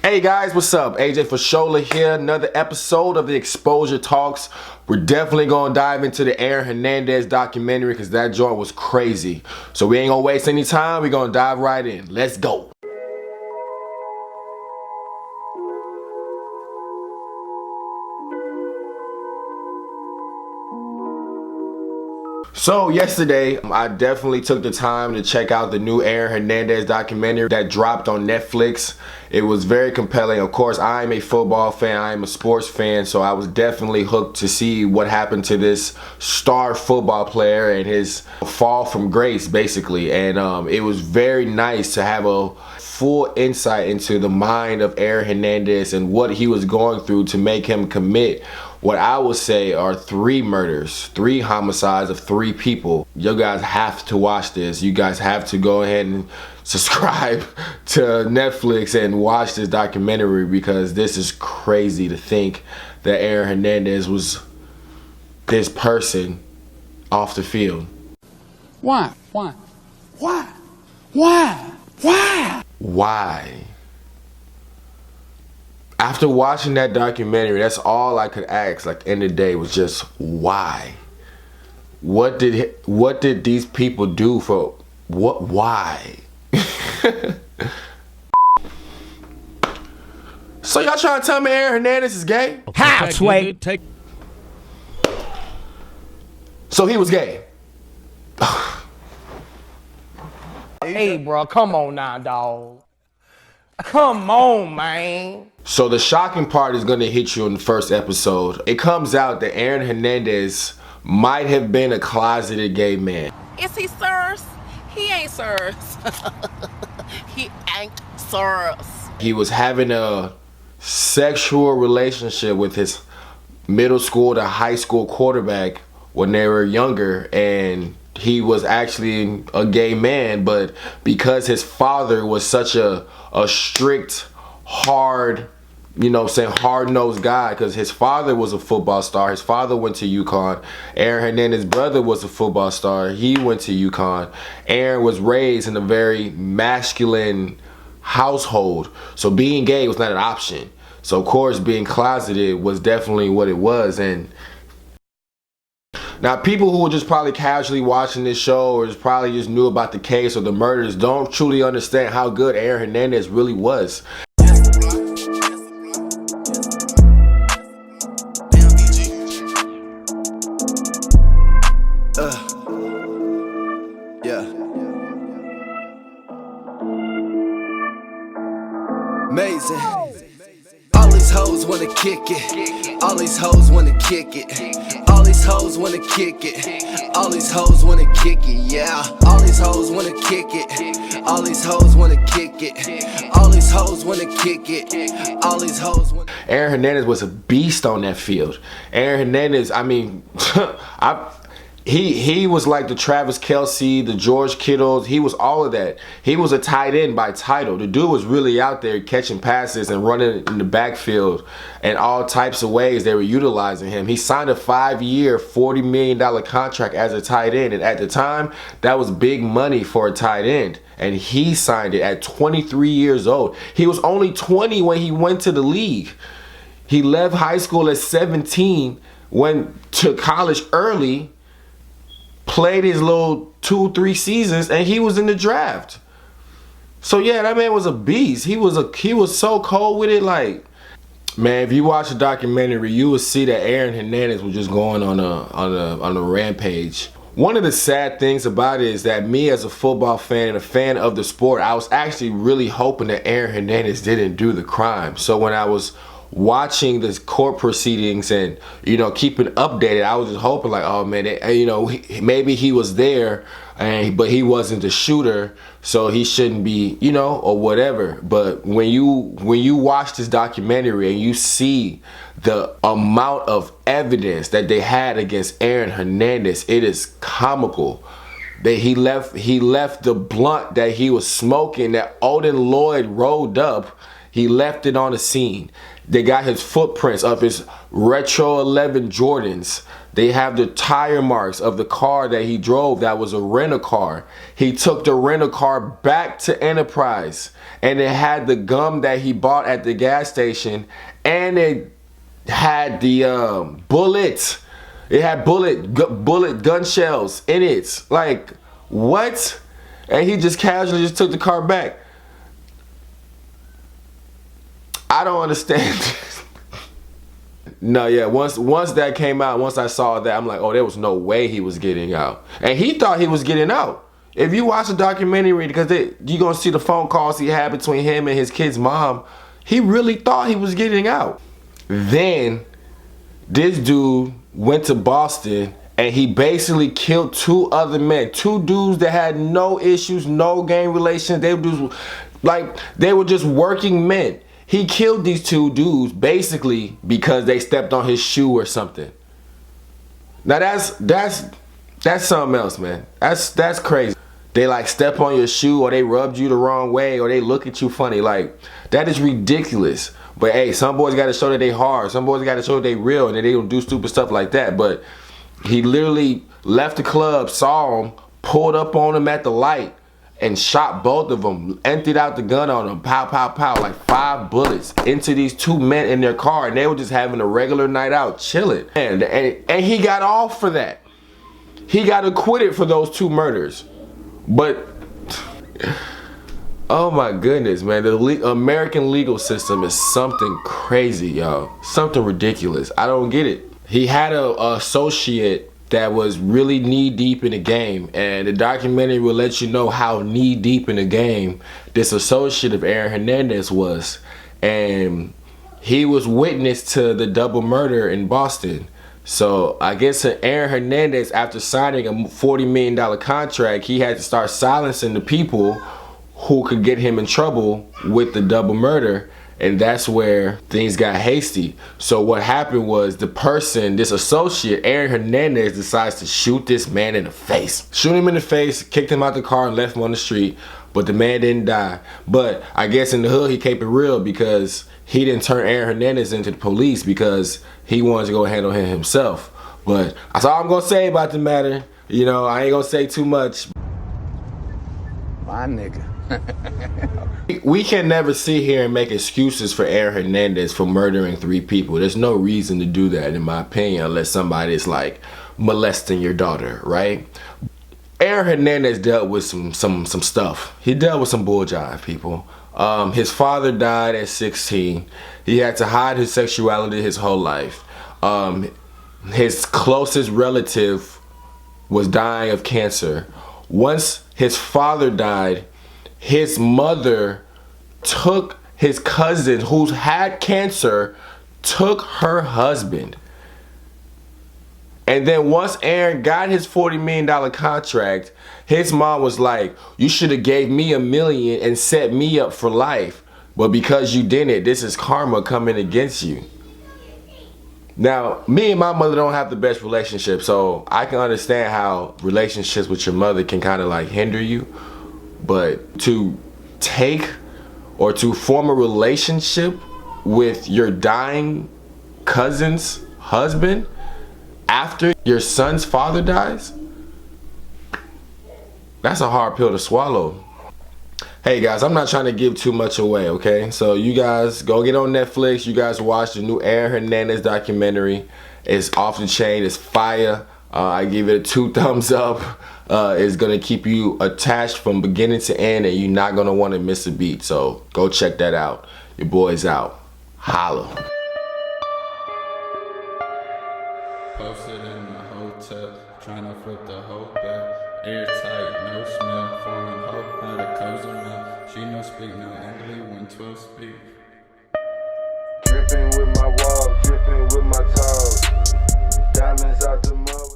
Hey guys, what's up? AJ Fashola here, another episode of the Exposure Talks. We're definitely gonna dive into the Aaron Hernandez documentary because that joint was crazy. So we ain't gonna waste any time, we're gonna dive right in. Let's go. So yesterday, I definitely took the time to check out the new Aaron Hernandez documentary that dropped on Netflix. It was very compelling. Of course, I am a football fan, I am a sports fan, so I was definitely hooked to see what happened to this star football player and his fall from grace, basically. And it was very nice to have a full insight into the mind of Aaron Hernandez and what he was going through to make him commit what I would say are 3 murders, 3 homicides of 3 people. You guys have to watch this. You guys have to go ahead and subscribe to Netflix and watch this documentary because this is crazy to think that Aaron Hernandez was this person off the field. Why? Why? Why? Why? Why? Why? After watching that documentary, that's all I could ask, like, end of the day, was just why? What did these people do for what? Why? So y'all trying to tell me Aaron Hernandez is gay? How, Sway? So he was gay. Hey, bro, come on now, dog. Come on, man. So the shocking part is going to hit you in the first episode. It comes out that Aaron Hernandez might have been a closeted gay man. Is he sirs? He ain't sirs. He ain't sirs. He was having a sexual relationship with his middle school to high school quarterback when they were younger, and he was actually a gay man, but because his father was such a strict, hard, hard-nosed guy, because his father was a football star. His father went to UConn. Aaron Hernandez's brother was a football star. He went to UConn. Aaron was raised in a very masculine household, so being gay was not an option. So of course being closeted was definitely what it was. And now people who were just probably casually watching this show or just probably just knew about the case or the murders don't truly understand how good Aaron Hernandez really was. Amazing. All these hoes wanna kick it. All these hoes wanna kick it. All these hoes wanna kick it. All these hoes wanna kick it. Yeah. All these hoes wanna kick it. All these hoes wanna kick it. All these hoes wanna kick it. All these hoes wanna. Aaron Hernandez was a beast on that field. Aaron Hernandez, I mean, He was like the Travis Kelce, the George Kittles. He was all of that. He was a tight end by title. The dude was really out there catching passes and running in the backfield and all types of ways they were utilizing him. He signed a 5-year, $40 million contract as a tight end. And at the time, that was big money for a tight end. And he signed it at 23 years old. He was only 20 when he went to the league. He left high school at 17, went to college early, played his little 2-3 seasons, and he was in the draft. So yeah, that man was a beast. He was so cold with it. Like, man, if you watch the documentary, you will see that Aaron Hernandez was just going on a rampage. One of the sad things about it is that me as a football fan and a fan of the sport, I was actually really hoping that Aaron Hernandez didn't do the crime. So when I was watching the court proceedings and keeping updated, I was just hoping like, oh man, maybe he was there but he wasn't the shooter, so he shouldn't be, or whatever. But when you watch this documentary and you see the amount of evidence that they had against Aaron Hernandez, it is comical. That he left the blunt that he was smoking, that Odin Lloyd rolled up He left it on the scene. They got his footprints of his Retro 11 Jordans. They have the tire marks of the car that he drove that was a rent-a-car. He took the rent-a-car back to Enterprise, and it had the gum that he bought at the gas station, and it had the bullets. It had bullet gun shells in it. Like, what? And he just casually just took the car back. I don't understand. No, yeah, once that came out, once I saw that, I'm like, oh, there was no way he was getting out. And he thought he was getting out. If you watch the documentary, because you're going to see the phone calls he had between him and his kid's mom, he really thought he was getting out. Then this dude went to Boston and he basically killed 2 other men. 2 dudes that had no issues, no gang relations. They were just working men. He killed these 2 dudes basically because they stepped on his shoe or something. Now that's something else, man. That's crazy. They like step on your shoe, or they rubbed you the wrong way, or they look at you funny. Like, that is ridiculous. But hey, some boys gotta show that they hard. Some boys gotta show that they real and that they don't do stupid stuff like that. But he literally left the club, saw him, pulled up on him at the light, and shot both of them, emptied out the gun on them, pow, pow, pow, like 5 bullets into these 2 men in their car, and they were just having a regular night out, chilling. And he got off for that. He got acquitted for those 2 murders. But, oh my goodness, man, the American legal system is something crazy, y'all. Something ridiculous. I don't get it. He had a associate that was really knee deep in the game, and the documentary will let you know how knee deep in the game this associate of Aaron Hernandez was. And he was witness to the double murder in Boston. So I guess Aaron Hernandez, after signing a $40 million contract, he had to start silencing the people who could get him in trouble with the double murder. And that's where things got hasty. So what happened was this associate, Aaron Hernandez, decides to shoot this man in the face. Shoot him in the face, kicked him out the car and left him on the street. But the man didn't die. But I guess in the hood he kept it real, because he didn't turn Aaron Hernandez into the police because he wanted to go handle him himself. But that's all I'm gonna say about the matter. You know, I ain't gonna say too much. My nigga. We can never sit here and make excuses for Aaron Hernandez for murdering 3 people. There's no reason to do that, in my opinion, unless somebody is like molesting your daughter, right? Aaron Hernandez dealt with some stuff. He dealt with some bull jive, people. His father died at 16. He had to hide his sexuality his whole life. His closest relative was dying of cancer. Once his father died, his mother took his cousin who had cancer, took her husband. And then once Aaron got his $40 million contract, his mom was like, you should have gave me $1 million and set me up for life. But because you didn't, this is karma coming against you. Now, me and my mother don't have the best relationship, so I can understand how relationships with your mother can kind of like hinder you. But to take or to form a relationship with your dying cousin's husband after your son's father dies, that's a hard pill to swallow. Hey guys, I'm not trying to give too much away, okay? So you guys go get on Netflix. You guys watch the new Aaron Hernandez documentary. It's off the chain. It's fire. I give it 2 thumbs up. It's gonna keep you attached from beginning to end, and you're not gonna want to miss a beat. So go check that out. Your boy's out. Holla. Posted in the hotel, trying to flip the whole bag. Airtight, no smell, foreign hoe, not a cousin now. She no speak, no English, 112 speak. Dripping with my walls, dripping with my toes. Diamonds out the